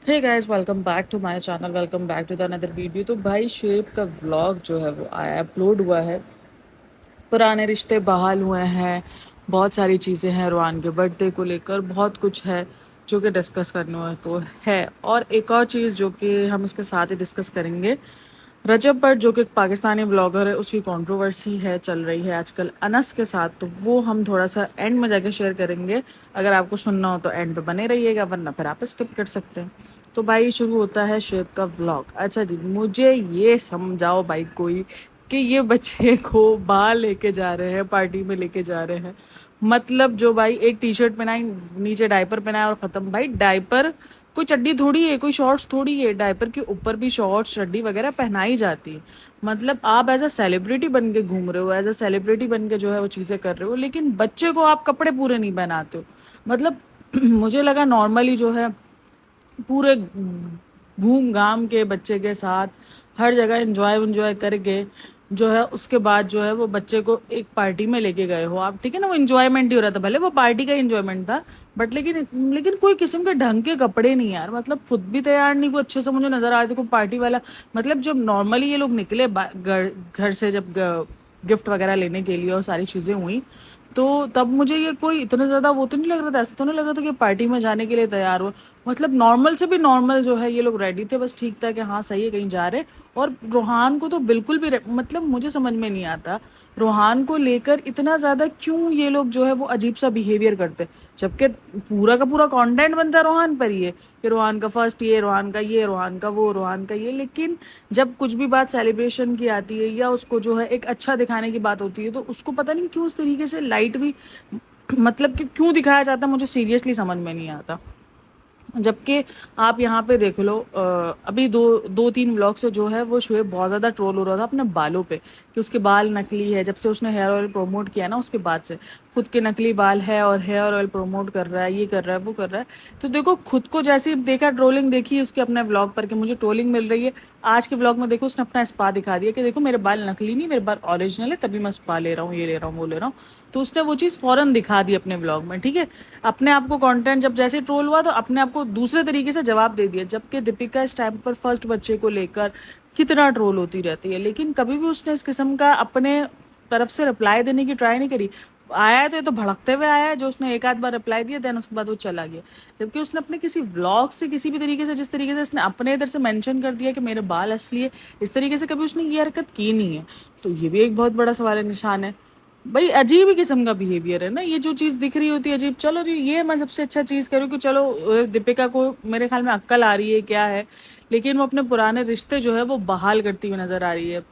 Hey guys, welcome back to my channel. Welcome back to the another video. तो भाई shape का vlog जो है वो आया, अपलोड हुआ है। पुराने रिश्ते बहाल हुए हैं, बहुत सारी चीज़ें हैं रोहान के बर्थडे को लेकर, बहुत कुछ है जो कि डिस्कस करने को है। और एक और चीज़ जो कि हम इसके साथ ही डिस्कस करेंगे, रजब भट्ट जो कि एक पाकिस्तानी ब्लॉगर है, उसकी कंट्रोवर्सी है चल रही है आजकल अनस के साथ। तो वो हम थोड़ा सा एंड में जाके शेयर करेंगे। अगर आपको सुनना हो तो एंड पे बने रहिएगा, वरना फिर आप स्किप कर सकते हैं। तो भाई शुरू होता है शेप का व्लॉग। अच्छा जी, मुझे ये समझाओ भाई कोई कि ये बच्चे को बाहर लेके जा रहे हैं, पार्टी में लेके जा रहे हैं। मतलब जो भाई एक टी शर्ट पहनाई, नीचे डायपर पहनाया और ख़त्म। भाई डायपर कोई चड्डी थोड़ी है, कोई शॉर्ट्स थोड़ी है। डायपर के ऊपर भी शॉर्ट्स चड्डी वगैरह पहनाई जाती है। मतलब आप एज अ सेलिब्रिटी बन के घूम रहे हो, एज अ सेलिब्रिटी बन के जो है वो चीज़ें कर रहे हो, लेकिन बच्चे को आप कपड़े पूरे नहीं पहनाते हो। मतलब मुझे लगा नॉर्मली जो है पूरे घूम घाम के बच्चे के साथ हर जगह एंजॉय करके जो है उसके बाद जो है वो बच्चे को एक पार्टी में लेके गए हो आप। ठीक है ना, वो इंजॉयमेंट ही हो रहा था, भले वो पार्टी का इंजॉयमेंट था, बट लेकिन कोई किस्म के ढंग के कपड़े नहीं यार। मतलब खुद भी तैयार नहीं, वो अच्छे से मुझे नजर आ रहे थे कोई पार्टी वाला। मतलब जब नॉर्मली ये लोग निकले घर से, जब गिफ्ट वगैरह लेने के लिए और सारी चीज़ें हुई, तो तब मुझे ये कोई इतना ज़्यादा वो तो नहीं लग रहा था, ऐसा तो नहीं लग रहा था कि पार्टी में जाने के लिए तैयार हो। मतलब नॉर्मल से भी नॉर्मल जो है ये लोग रेडी थे, बस ठीक था कि हाँ सही है, कहीं जा रहे। और रोहान को तो बिल्कुल भी मतलब मुझे समझ में नहीं आता रोहान को लेकर इतना ज़्यादा क्यों ये लोग जो है वो अजीब सा बिहेवियर करते, जबकि पूरा का पूरा कंटेंट बनता रोहान पर ही है कि रोहान का फर्स्ट ये, रोहान का ये, रोहान का वो, रोहान का ये। लेकिन जब कुछ भी बात सेलिब्रेशन की आती है या उसको जो है एक अच्छा दिखाने की बात होती है, तो उसको पता नहीं क्यों उस तरीके से लाइट भी मतलब कि क्यों दिखाया जाता है, मुझे सीरियसली समझ में नहीं आता। जबकि आप यहाँ पे देख लो, अभी दो तीन व्लॉग से जो है वो शुएब बहुत ज़्यादा ट्रोल हो रहा था अपने बालों पे कि उसके बाल नकली है। जब से उसने हेयर ऑयल प्रमोट किया ना, उसके बाद से खुद के नकली बाल है और हेयर ऑयल प्रमोट कर रहा है, ये कर रहा है, वो कर रहा है। तो देखो, खुद को जैसे देखा ट्रोलिंग देखी उसके अपने व्लॉग पर कि मुझे ट्रोलिंग मिल रही है, आज के व्लॉग में देखो उसने अपना स्पा दिखा दिया कि देखो मेरे बाल नकली नहीं, मेरे बाल ओरिजिनल है, तभी मैं स्पा ले रहा हूँ, ये ले रहा हूँ, वो ले रहा हूँ। तो उसने वो चीज़ फौरन दिखा दी अपने व्लॉग में। ठीक है, अपने आप को कंटेंट जब जैसे ट्रोल हुआ तो अपने आप को दूसरे तरीके से जवाब दे दिया। जबकि दीपिका इस टाइम पर फर्स्ट बच्चे को लेकर कितना ट्रोल होती रहती है, लेकिन कभी भी उसने इस किस्म का अपने तरफ से रिप्लाई देने की ट्राई नहीं करी। आया है तो ये तो भड़कते हुए आया है, जो उसने एक आध बार रिप्लाई दिया, देन उसके बाद वो चला गया। जबकि उसने अपने किसी व्लॉग से किसी भी तरीके से, जिस तरीके से उसने अपने इधर से मेंशन कर दिया कि मेरे बाल असली है, इस तरीके से कभी उसने ये हरकत की नहीं है। तो ये भी एक बहुत बड़ा सवाल निशान है। भाई अजीब ही किस्म का बिहेवियर है ना, ये जो चीज़ दिख रही होती है अजीब। चलो ये मैं सबसे अच्छा चीज़ करूँ कि चलो दीपिका को मेरे ख्याल में अक्ल आ रही है क्या है, लेकिन वो अपने पुराने रिश्ते जो है वो बहाल करती हुई नजर आ रही है।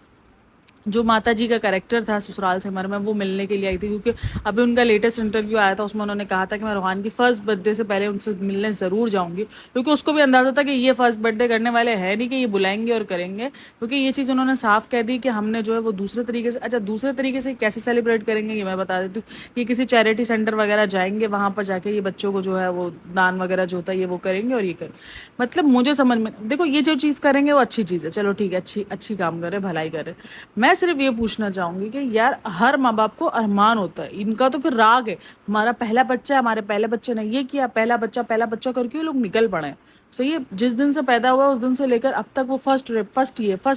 जो माता जी का कैरेक्टर था ससुराल सिमर में, वो मिलने के लिए आई थी, क्योंकि अभी उनका लेटेस्ट इंटरव्यू आया था, उसमें उन्होंने कहा था कि मैं रोहान की फर्स्ट बर्थडे से पहले उनसे मिलने ज़रूर जाऊंगी, क्योंकि उसको भी अंदाजा था कि ये फर्स्ट बर्थडे करने वाले हैं नहीं कि ये बुलाएंगे और करेंगे। क्योंकि ये चीज़ उन्होंने साफ कह दी कि हमने जो है वो दूसरे तरीके से, अच्छा दूसरे तरीके से कैसे सेलिब्रेट करेंगे ये मैं बता देती हूँ। ये किसी चैरिटी सेंटर वगैरह जाएंगे, वहाँ पर जाके ये बच्चों को जो है वो दान वगैरह जो होता है ये वो करेंगे और ये करें। मतलब मुझे समझ में देखो, ये जो चीज़ करेंगे वो अच्छी चीज़ है, चलो ठीक है, अच्छी अच्छी काम करे, भलाई करे। मैं सिर्फ ये पूछना चाहूंगी कि यार हर माँ बाप को अरमान होता है, इनका तो फिर राग है, हमारा पहला बच्चा है, हमारे पहले बच्चे ने ये किया, पहला बच्चा करके वो लोग निकल पड़े हैं। सही है, जिस दिन से पैदा हुआ उस दिन से लेकर अब तक वो फर्स्ट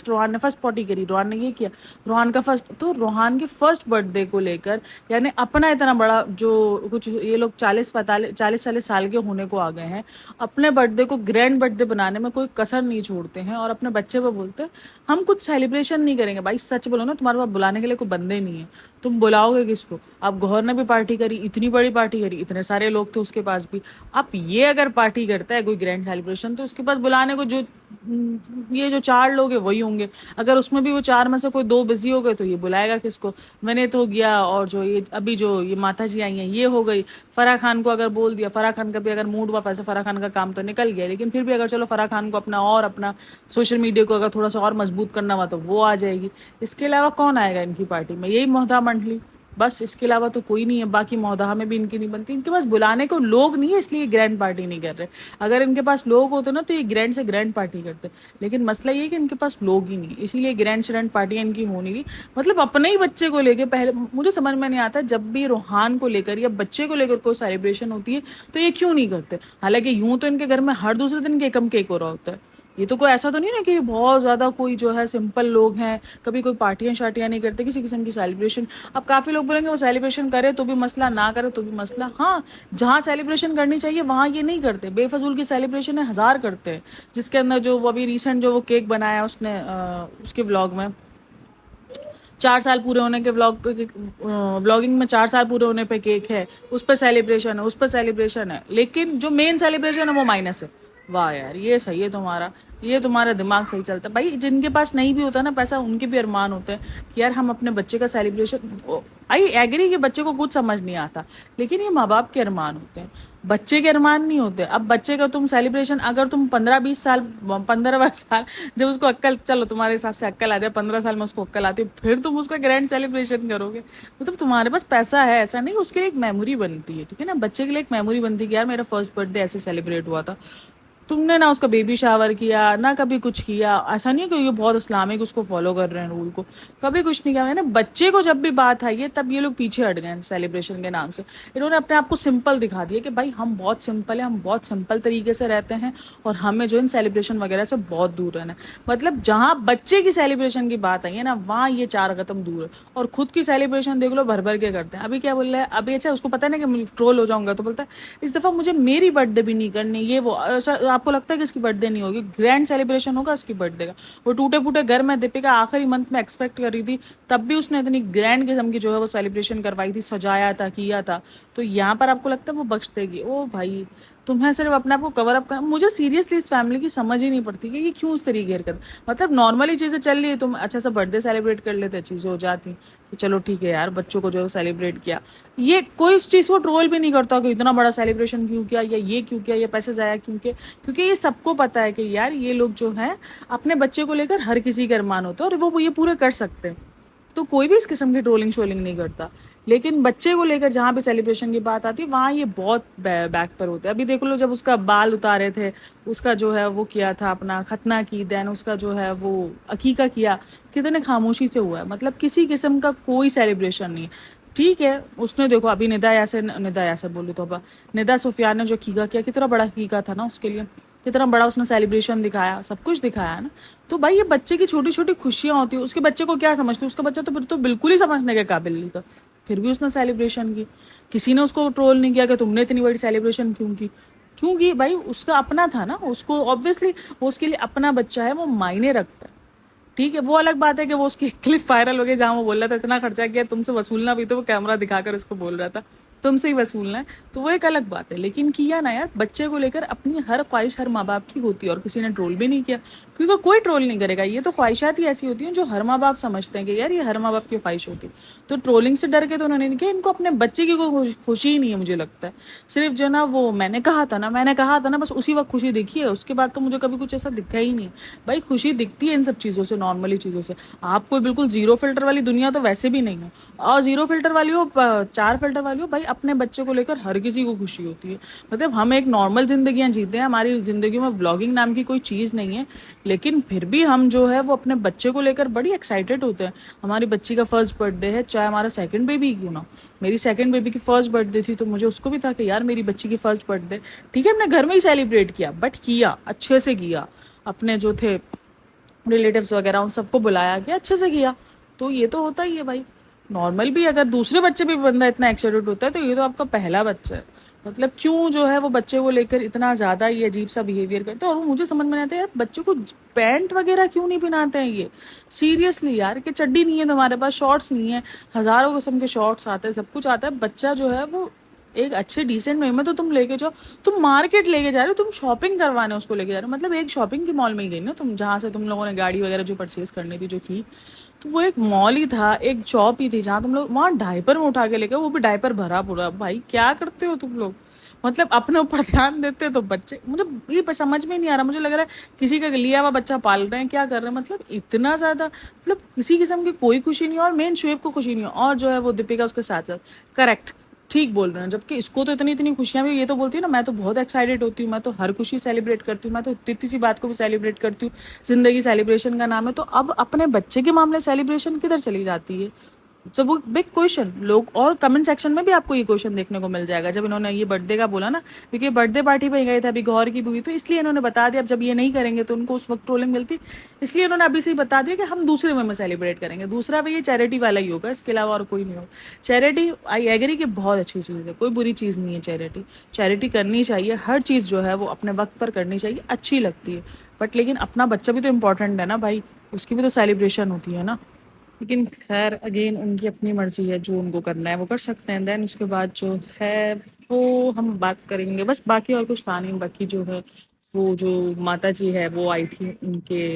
रोहान ने फर्स्ट पॉटी करी, रोहान ने ये किया, रोहान का फर्स्ट, तो रोहान के फर्स्ट बर्थडे को लेकर यानी अपना इतना बड़ा जो कुछ ये लोग 40 साल के होने को आ गए हैं, अपने बर्थडे को ग्रैंड बर्थडे बनाने में कोई कसर नहीं छोड़ते हैं और अपने बच्चे पे बोलते हैं हम कुछ सेलिब्रेशन नहीं करेंगे। भाई सच बोलो ना, तुम्हारे पास बुलाने के लिए कोई बंदे नहीं है, तुम बुलाओगे किसको? अब गौहर ने भी पार्टी करी, इतनी बड़ी पार्टी करी, इतने सारे लोग थे उसके पास भी। अब ये अगर पार्टी करता है कोई ग्रैंड सेलिब्रेशन, तो उसके पास बुलाने को जो ये जो चार लोग हैं वही होंगे। अगर उसमें भी वो चार में से कोई दो बिजी हो गए तो ये बुलाएगा किसको? विनीत हो गया, और जो ये अभी जो ये माता जी आई हैं ये हो गई। फराह खान को अगर बोल दिया, फराह खान का भी अगर मूड हुआ, वैसे फराह खान का काम तो निकल गया, लेकिन फिर भी अगर चलो फराह खान को अपना सोशल मीडिया को अगर थोड़ा सा और मजबूत करना हुआ तो वो आ जाएगी। इसके अलावा कौन आएगा इनकी पार्टी में? यही मोहता मंडली। बस इसके अलावा तो कोई नहीं है। बाकी मौदाह में भी इनकी नहीं बनती, इनके पास बुलाने को लोग नहीं है, इसलिए ग्रैंड पार्टी नहीं कर रहे। अगर इनके पास लोग होते ना तो ये ग्रैंड से ग्रैंड पार्टी करते, लेकिन मसला ये है कि इनके पास लोग ही नहीं, इसीलिए ग्रैंड श्रैंड पार्टियां इनकी हो नहीं रही। मतलब अपने ही बच्चे को लेकर, पहले मुझे समझ में नहीं आता, जब भी रूहान को लेकर या बच्चे को लेकर कोई सेलिब्रेशन होती है तो ये क्यों नहीं करते। हालांकि यूं तो इनके घर में हर दूसरे दिन केकम केक हो रहा होता है। ये तो कोई ऐसा तो नहीं ना कि बहुत ज़्यादा कोई जो है सिंपल लोग हैं, कभी कोई पार्टियां शार्टियां नहीं करते किसी किस्म की सेलिब्रेशन। अब काफ़ी लोग बोलेंगे वो सेलिब्रेशन करे तो भी मसला, ना करे तो भी मसला। हाँ, जहाँ सेलिब्रेशन करनी चाहिए वहाँ ये नहीं करते, बेफजूल की सेलिब्रेशन है हज़ार करते हैं। जिसके अंदर जो वो अभी रिसेंट जो वो केक बनाया उसने उसके व्लॉग में 4 साल पूरे होने के व्लॉगिंग में 4 साल पूरे होने पे केक है, उस पर सेलिब्रेशन है, उस पर सेलिब्रेशन है, लेकिन जो मेन सेलिब्रेशन है वो माइनस है। वाह यार, ये सही है तुम्हारा, ये तुम्हारा दिमाग सही चलता है भाई। जिनके पास नहीं भी होता ना पैसा, उनके भी अरमान होते हैं कि यार हम अपने बच्चे का सेलिब्रेशन, आई एग्री कि बच्चे को कुछ समझ नहीं आता, लेकिन ये माँ बाप के अरमान होते हैं, बच्चे के अरमान नहीं होते। अब बच्चे का तुम सेलिब्रेशन, अगर तुम 15-20 साल 15 साल जब उसको अक्ल, चलो तुम्हारे हिसाब से अक्ल आ जाए, 15 साल में उसको अक्ल आती है, फिर तुम उसका ग्रैंड सेलिब्रेशन करोगे। मतलब तुम्हारे पास पैसा है ऐसा नहीं, उसके लिए एक मेमोरी बनती है, ठीक है ना। बच्चे के लिए एक मेमोरी बनती है कि यार मेरा फर्स्ट बर्थडे ऐसे सेलिब्रेट हुआ था। तुमने ना उसका बेबी शावर किया ना कभी कुछ किया, ऐसा नहीं है कि ये बहुत इस्लामिक उसको फॉलो कर रहे हैं रूल को, कभी कुछ नहीं किया है ना। बच्चे को जब भी बात आई है तब ये लोग पीछे हट गए सेलिब्रेशन के नाम से। इन्होंने अपने आप को सिंपल दिखा दिया कि भाई हम बहुत सिंपल है, हम बहुत सिंपल तरीके से रहते हैं और हमें जो इन सेलिब्रेशन वगैरह से बहुत दूर रहना है। मतलब जहाँ बच्चे की सेलिब्रेशन की बात आई है ना, वहाँ ये 4 कदम दूर है। और खुद की सेलिब्रेशन देख लो, भर भर के करते हैं। अभी क्या बोल रहा है, अभी अच्छा उसको पता है ना कि ट्रोल हो जाऊंगा, तो बोलता है इस दफ़ा मुझे मेरी बर्थडे भी नहीं करनी, ये वो। आपको लगता है कि इसकी बर्थडे नहीं होगी, ग्रैंड सेलिब्रेशन होगा इसकी बर्थडे का। वो टूटे फूटे घर में दीपिका आखिरी मंथ में एक्सपेक्ट कर रही थी, तब भी उसने इतनी ग्रैंड किस्म की जो है वो सेलिब्रेशन करवाई थी, सजाया था, किया था। तो यहाँ पर आपको लगता है वो बख्श देगी? ओ भाई, तुम्हें सिर्फ अपने आप को कवर अप करना। मुझे सीरियसली इस फैमिली की समझ ही नहीं पड़ती कि ये क्यों इस तरीके की हरकत। मतलब नॉर्मली चीज़ें चल रही है, तुम अच्छा सा बर्थडे सेलिब्रेट कर लेते, चीज़ें हो जाती कि चलो ठीक है यार, बच्चों को जो सेलिब्रेट किया। ये कोई इस चीज़ को ट्रोल भी नहीं करता कि इतना बड़ा सेलिब्रेशन क्यों किया, या ये क्यों किया, या पैसे जाया क्यों किया। क्योंकि ये सबको पता है कि यार ये लोग जो हैं अपने बच्चे को लेकर हर किसी के अरमान होते हैं और वो ये पूरे कर सकते हैं, तो कोई भी इस किस्म की ट्रोलिंग शोलिंग नहीं करता। लेकिन बच्चे को लेकर जहाँ पे सेलिब्रेशन की बात आती है वहाँ ये बहुत बैक पर होता है। अभी देख लो, जब उसका बाल उतारे थे, उसका जो है वो किया था, अपना खतना की, देन उसका जो है वो अकीका किया, कितने खामोशी से हुआ है। मतलब किसी किस्म का कोई सेलिब्रेशन नहीं है। ठीक है, उसने देखो अभी निदा यासर बोली तो निदा सुफियान ने जो अकीका किया, कितना बड़ा अकीका था ना उसके लिए, कितना बड़ा उसने सेलिब्रेशन दिखाया, सब कुछ दिखाया है ना। तो भाई ये बच्चे की छोटी छोटी खुशियाँ होती है। उसके बच्चे को क्या समझते, उसका बच्चा तो फिर तो बिल्कुल ही समझने के काबिल नहीं था, फिर भी उसने सेलिब्रेशन की। किसी ने उसको ट्रोल नहीं किया कि तुमने इतनी बड़ी सेलिब्रेशन क्यों की। क्योंकि भाई उसका अपना था ना, उसको ऑब्वियसली उसके लिए अपना बच्चा है, वो मायने रखता है। ठीक है, वो अलग बात है कि वो उसकी क्लिप वायरल हो गई जहाँ वो बोल रहा था इतना खर्चा किया, तुमसे वसूलना भी, तो वो कैमरा दिखाकर इसको बोल रहा था तुमसे ही वसूलना है, तो वो एक अलग बात है। लेकिन किया ना यार, बच्चे को लेकर अपनी हर ख्वाहिश हर माँ बाप की होती है, और किसी ने ट्रोल भी नहीं किया, क्योंकि कोई ट्रोल नहीं करेगा। ये तो ख्वाहिशात ही ऐसी होती हैं जो हर माँ बाप समझते हैं कि यार ये हर माँ बाप की ख्वाहिश होती है। तो ट्रोलिंग से डर के तो उन्होंने नहीं किया। इनको अपने बच्चे की कोई खुशी ही नहीं है मुझे लगता है। सिर्फ जो ना वो मैंने कहा था ना, बस उसी वक्त खुशी दिखी है, उसके बाद तो मुझे कभी कुछ ऐसा दिखा ही नहीं। भाई खुशी दिखती है इन सब चीज़ों से, नॉर्मली चीज़ों से। आप कोई बिल्कुल जीरो फिल्टर वाली दुनिया तो वैसे भी नहीं हो, और जीरो फिल्टर वाली हो, 4 फिल्टर वाली हो, भाई अपने बच्चे को लेकर हर किसी को खुशी होती है। मतलब हम एक नॉर्मल जिंदगियां जीते हैं, हमारी जिंदगी में व्लॉगिंग नाम की कोई चीज़ नहीं है, लेकिन फिर भी हम जो है वो अपने बच्चे को लेकर बड़ी एक्साइटेड होते हैं। हमारी बच्ची का फर्स्ट बर्थडे है, चाहे हमारा सेकंड बेबी क्यों ना। मेरी सेकंड बेबी की फर्स्ट बर्थडे थी, तो मुझे उसको भी था कि यार मेरी बच्ची की फर्स्ट बर्थडे, ठीक है हमने घर में ही सेलिब्रेट किया, बट किया अच्छे से किया। अपने जो थे रिलेटिव्स वगैरह उन सबको बुलाया गया, अच्छे से किया। तो ये तो होता ही है भाई। नॉर्मल भी अगर दूसरे बच्चे भी बंदा इतना एक्साइटेड होता है, तो ये तो आपका पहला बच्चा है। मतलब क्यों जो है वो बच्चे को लेकर इतना ज़्यादा ये अजीब सा बिहेवियर करते हैं। और वो मुझे समझ में नहीं आता यार, बच्चों को पैंट वगैरह क्यों नहीं पहनाते हैं ये। सीरियसली यार, कि चड्डी नहीं है तुम्हारे पास, शॉर्ट्स नहीं है, हज़ारों किस्म के शॉर्ट्स आते हैं, सब कुछ आता है। बच्चा जो है वो एक अच्छे डिसेंट वे में तो तुम लेके जाओ, तुम मार्केट लेके जा रहे हो, तुम शॉपिंग करवाने उसको लेके जा रहे हो। मतलब एक शॉपिंग के मॉल में ही गई ना तुम, जहाँ से तुम लोगों ने गाड़ी वगैरह जो परचेज करनी थी जो की, तो वो एक मॉल ही था, एक शॉप ही थी जहाँ तुम लोग वहाँ डायपर में उठा के लेके, वो भी डायपर भरा पूरा। भाई क्या करते हो तुम लोग। मतलब अपने ऊपर ध्यान देते तो बच्चे, मतलब ये समझ में नहीं आ रहा, मुझे लग रहा है किसी का लिया हुआ बच्चा पाल रहे हैं, क्या कर रहे हैं, मतलब इतना ज़्यादा, मतलब किसी किस्म की कोई खुशी नहीं है, और मेन शुएब को खुशी नहीं है, और जो है वो दीपिका उसके साथ साथ, करेक्ट, ठीक बोल रहे हैं, जबकि इसको तो इतनी इतनी खुशियां भी, ये तो बोलती है ना मैं तो बहुत एक्साइटेड होती हूँ, मैं तो हर खुशी सेलिब्रेट करती हूँ, मैं तो इतनी इतनी सी बात को भी सेलिब्रेट करती हूँ, जिंदगी सेलिब्रेशन का नाम है, तो अब अपने बच्चे के मामले सेलिब्रेशन किधर चली जाती है। It's a big question. लोग और कमेंट सेक्शन में भी आपको ये क्वेश्चन देखने को मिल जाएगा, जब इन्होंने ये बर्थडे का बोला ना, क्योंकि बर्थडे पार्टी पे गए थे अभी गौर की भी हुई, तो इसलिए इन्होंने बता दिया, अब जब ये नहीं करेंगे तो उनको उस वक्त ट्रोलिंग मिलती, इसलिए इन्होंने अभी से ही बता दिया कि हम दूसरे वे में सेलिब्रेट करेंगे, दूसरा वे ये चैरिटी वाला ही होगा, इसके अलावा और कोई नहीं होगा। चैरिटी, आई एग्री कि बहुत अच्छी चीज़ है, कोई बुरी चीज़ नहीं है चैरिटी, चैरिटी करनी चाहिए, हर चीज़ जो है वो अपने वक्त पर करनी चाहिए, अच्छी लगती है, बट लेकिन अपना बच्चा भी तो इम्पोर्टेंट है ना भाई, उसकी भी तो सेलिब्रेशन होती है ना। लेकिन खैर अगेन उनकी अपनी मर्जी है, जो उनको करना है वो कर सकते हैं। देन उसके बाद जो है वो हम बात करेंगे, बस बाकी और कुछ था नहीं, बाकी जो है वो जो माता जी है वो आई थी उनके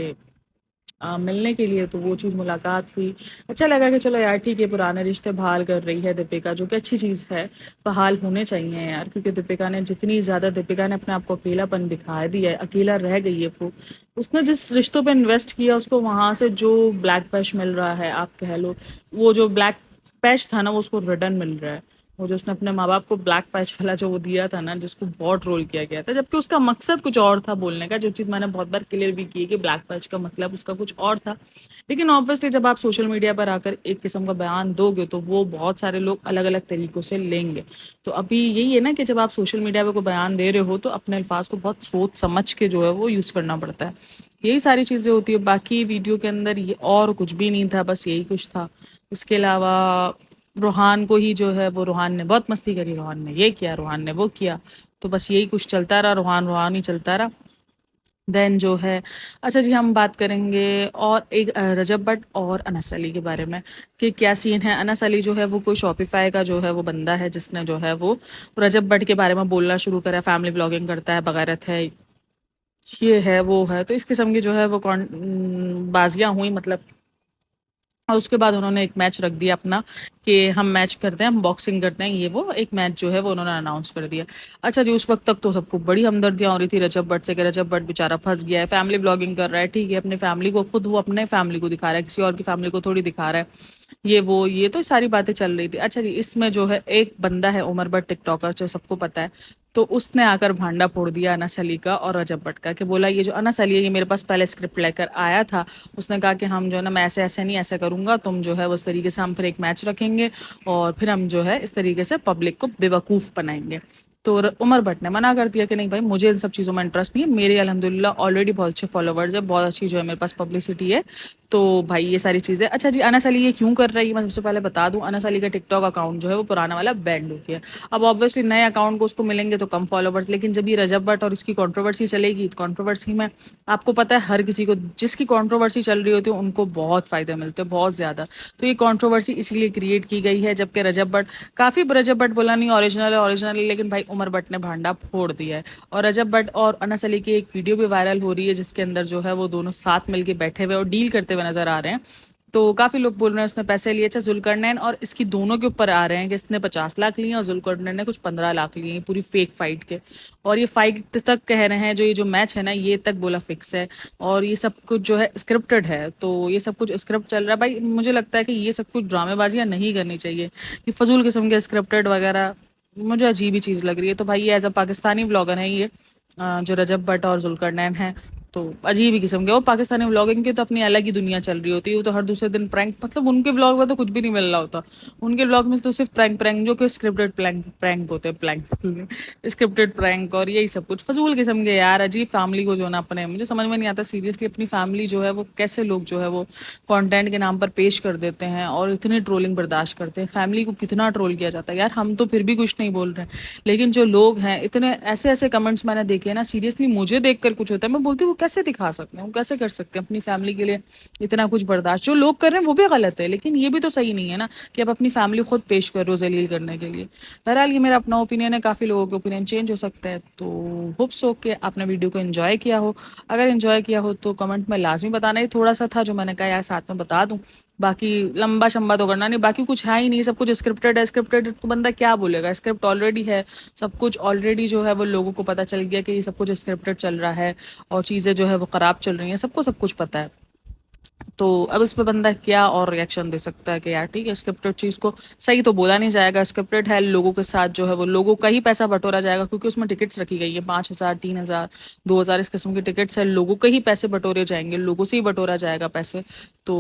मिलने के लिए, तो वो चीज़ मुलाकात हुई, अच्छा लगा कि चलो यार ठीक है, पुराने रिश्ते बहाल कर रही है दीपिका, जो कि अच्छी चीज़ है, बहाल होने चाहिए यार, क्योंकि दीपिका ने जितनी ज़्यादा दीपिका ने अपने आप को अकेलापन दिखा दिया है, अकेला रह गई है वो, उसने जिस रिश्तों पे इन्वेस्ट किया उसको वहाँ से जो ब्लैक पैश मिल रहा है, आप कह लो वो जो ब्लैक पैच था ना वो उसको रिटर्न मिल रहा है, वो जो उसने अपने माँ बाप को ब्लैक पैच वाला जो वो दिया था ना, जिसको बहुत ट्रोल किया गया था, जबकि उसका मकसद कुछ और था बोलने का, जो चीज़ मैंने बहुत बार क्लियर भी की है कि ब्लैक पैच का मतलब उसका कुछ और था, लेकिन ऑब्वियसली जब आप सोशल मीडिया पर आकर एक किस्म का बयान दोगे तो वो बहुत सारे लोग अलग अलग तरीक़ों से लेंगे, तो अभी यही है ना कि जब आप सोशल मीडिया पर कोई बयान दे रहे हो तो अपने अल्फाज को बहुत सोच समझ के जो है वो यूज़ करना पड़ता है, यही सारी चीज़ें होती है, बाकी वीडियो के अंदर ये और कुछ भी नहीं था, बस यही कुछ था। इसके अलावा रूहान को ही जो है वो, रूहान ने बहुत मस्ती करी, रूहान ने ये किया, रूहान ने वो किया, तो बस यही कुछ चलता रहा, रूहान रूहान ही चलता रहा। देन जो है, अच्छा जी हम बात करेंगे और एक रजब भट्ट और अनस अली के बारे में कि क्या सीन है। अनस अली जो है वो कोई शॉपिफाई का जो है वो बंदा है, जिसने जो है वो रजब भट्ट के बारे में बोलना शुरू करा, फैमिली व्लॉगिंग करता है, बगैरत है, ये है वो है, तो इस किस्म की जो है वो बाजियां हुई, मतलब, और उसके बाद उन्होंने एक मैच रख दिया अपना कि हम मैच करते हैं, हम बॉक्सिंग करते हैं, ये वो एक मैच जो है वो उन्होंने अनाउंस कर दिया। अच्छा जी, उस वक्त तक तो सबको बड़ी हमदर्दियाँ हो रही थी रजब भट्ट से कि रजब भट्ट बेचारा फंस गया है, फैमिली ब्लॉगिंग कर रहा है, ठीक है, अपने फैमिली को खुद, वो अपने फैमिली को दिखा रहा है, किसी और की फैमिली को थोड़ी दिखा रहा है, ये वो, ये तो सारी बातें चल रही थी। अच्छा जी, इसमें जो है एक बंदा है उमर भट्ट टिकटॉकर, जो सबको पता है, तो उसने आकर भांडा फोड़ दिया अनस अली का और रजब भट्ट का, कि बोला ये जो अनस अली है ये मेरे पास पहले स्क्रिप्ट लेकर आया था, उसने कहा कि हम जो है ना, मैं ऐसे ऐसे नहीं ऐसे करूंगा, तुम जो है उस तरीके से हम फिर एक मैच रखेंगे और फिर हम जो है इस तरीके से पब्लिक को बेवकूफ़ बनाएंगे। तो उमर भट्ट ने मना कर दिया कि नहीं भाई, मुझे इन सब चीज़ों में इंटरेस्ट नहीं है, मेरे अल्हम्दुलिल्लाह ऑलरेडी बहुत अच्छे फॉलोवर्स है, बहुत अच्छी जो है मेरे पास पब्लिसिटी है, तो भाई ये सारी चीज़ें। अच्छा जी, अनस अली ये क्यों कर रही है, मैं सबसे पहले बता दूं, अनस अली का टिकटॉक अकाउंट जो है वो पुराना वाला बैंड हो गया, अब ऑब्वियसली नए अकाउंट को उसको मिलेंगे तो कम फॉलोवर्स, लेकिन जब ये रजब भट्ट और इसकी कंट्रोवर्सी चलेगी, तो कंट्रोवर्सी में आपको पता है हर किसी को, जिसकी कंट्रोवर्सी चल रही होती है उनको बहुत फ़ायदे मिलते हैं, बहुत ज़्यादा, तो ये कंट्रोवर्सी इसीलिए क्रिएट की गई है, जबकि रजब भट्ट काफ़ी, रजब भट्ट बोला नहीं ओरिजिनल है, ओरिजिनल है, लेकिन भाई उमर भट्ट ने भांडा फोड़ दिया है, और रजब भट्ट और अनस अली की एक वीडियो भी वायरल हो रही है, जिसके अंदर जो है वो दोनों साथ मिलके बैठे हुए और डील करते हुए नजर आ रहे हैं, तो काफ़ी लोग बोल रहे हैं उसने पैसे लिए। अच्छा, जुल्करनैन और इसकी दोनों के ऊपर आ रहे हैं कि इसने 50 लाख लिए और जुल्करनैन ने कुछ 15 लाख लिए, पूरी फेक फाइट के, और ये फाइट तक कह रहे हैं, जो ये जो मैच है ना ये तक बोला फिक्स है, और ये सब कुछ जो है स्क्रिप्टेड है, तो ये सब कुछ स्क्रिप्ट चल रहा है। भाई मुझे लगता है कि ये सब कुछ ड्रामेबाजियाँ नहीं करनी चाहिए, ये फजूल किस्म के स्क्रिप्टेड वगैरह मुझे अजीब ही चीज़ लग रही है। तो भाई ये एज अ पाकिस्तानी व्लॉगर है ये, जो रजब भट्ट और जुल्करनैन है, तो अजीब ही किस्म के, वो पाकिस्तानी व्लॉगिंग की तो अपनी अलग ही दुनिया चल रही होती है, वो तो हर दूसरे दिन प्रैंक, मतलब उनके व्लॉग में तो कुछ भी नहीं मिल रहा होता, उनके व्लॉग में तो सिर्फ प्रैंक प्रैंक जो कि स्क्रिप्टेड प्रैंक प्रैंक होते हैं, प्रैंक स्क्रिप्टेड प्रैंक और यही सब कुछ फजूल किस्म के यार, अजीब फैमिली को जो ना अपने, मुझे समझ में नहीं आता सीरियसली, अपनी फैमिली जो है वो कैसे लोग जो है वो कंटेंट के नाम पर पेश कर देते हैं और इतनी ट्रोलिंग बर्दाश्त करते हैं, फैमिली को कितना ट्रोल किया जाता है यार, हम तो फिर भी कुछ नहीं बोल रहे हैं, लेकिन जो लोग हैं इतने ऐसे ऐसे कमेंट्स मैंने देखे हैं ना, सीरियसली मुझे देखकर कुछ होता है, मैं बोलती हूँ कैसे दिखा सकते हैं, वो कैसे कर सकते हैं अपनी फैमिली के लिए इतना कुछ बर्दाश्त? जो लोग कर रहे हैं वो भी गलत है, लेकिन ये भी तो सही नहीं है ना कि आप अपनी फैमिली खुद पेश कर रहे हो जलील करने के लिए। बहरहाल ये मेरा अपना ओपिनियन है, काफ़ी लोगों के ओपिनियन चेंज हो सकते हैं। तो होप सो कि आपने वीडियो को एंजॉय किया हो। अगर एंजॉय किया हो तो कमेंट में लाजमी बताना। ही थोड़ा सा था जो मैंने कहा यार साथ में बता दूं, बाकी लंबा शंबा तो करना नहीं, बाकी कुछ है ही नहीं, सब कुछ स्क्रिप्टेड है। स्क्रिप्टेड तो बंदा क्या बोलेगा, स्क्रिप्ट ऑलरेडी है, सब कुछ ऑलरेडी जो है वो लोगों को पता चल गया कि ये सब कुछ स्क्रिप्टेड चल रहा है और चीज़ें जो है वो ख़राब चल रही हैं, सबको सब कुछ पता है। तो अब इस पे बंदा क्या और रिएक्शन दे सकता है कि यार ठीक है, स्क्रिप्टेड चीज़ को सही तो बोला नहीं जाएगा, स्क्रिप्टेड है, लोगों के साथ जो है वो लोगों का ही पैसा बटोरा जाएगा, क्योंकि उसमें टिकट्स रखी गई है 5,000, 3,000, 2,000 इस किस्म की टिकट्स है, लोगों के ही पैसे बटोरे जाएंगे, लोगों से ही बटोरा जाएगा पैसे। तो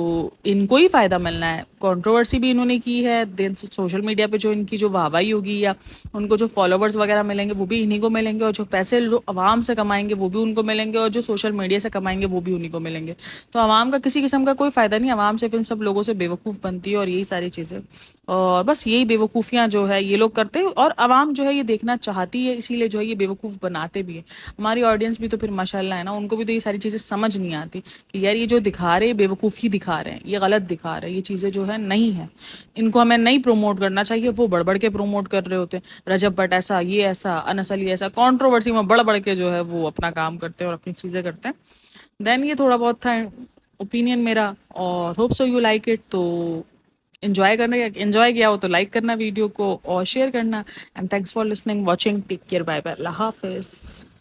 इनको ही फायदा मिलना है। कंट्रोवर्सी भी इन्होंने की है, देन सोशल मीडिया पे जो इनकी जो वाहवाही होगी या उनको जो फॉलोवर्स वगैरह मिलेंगे वो भी इन्हीं को मिलेंगे, और जो पैसे जो आवाम से कमाएंगे वो भी उनको मिलेंगे, और जो सोशल मीडिया से कमाएंगे वो भी उन्हीं को मिलेंगे। तो आवाम का किसी किस्म का कोई फायदा नहीं, आवाम सिर्फ इन सब लोगों से बेवकूफ़ बनती है और यही सारी चीज़ें, और बस यही बेवकूफ़ियाँ जो है ये लोग करते हैं, और आवाम जो है ये देखना चाहती है, इसीलिए जो है ये बेवकूफ़ बनाते भी है। हमारी ऑडियंस भी तो फिर माशाल्लाह है ना, उनको भी तो ये सारी चीज़ें समझ नहीं आती कि यार ये जो दिखा रहे हैं बेवकूफ़ी दिखा रहे हैं, ये गलत दिखा रहे हैं, ये चीज़ें जो है नहीं है, इनको हमें नहीं प्रमोट करना चाहिए। वो बढ़ बढ़ के प्रमोट कर रहे होते हैं, रजब भट्ट ऐसा, ये ऐसा, अनसली ऐसा, कंट्रोवर्सी में बढ़ बढ़ के जो है वो अपना काम करते हैं और अपनी चीज़ें करते हैं। देन ये थोड़ा बहुत था ओपिनियन मेरा, और hope so you like it. तो एंजॉय किया हो तो लाइक करना वीडियो को और शेयर करना। And thanks for listening, watching, take care, bye bye, अल्लाह हाफिज़।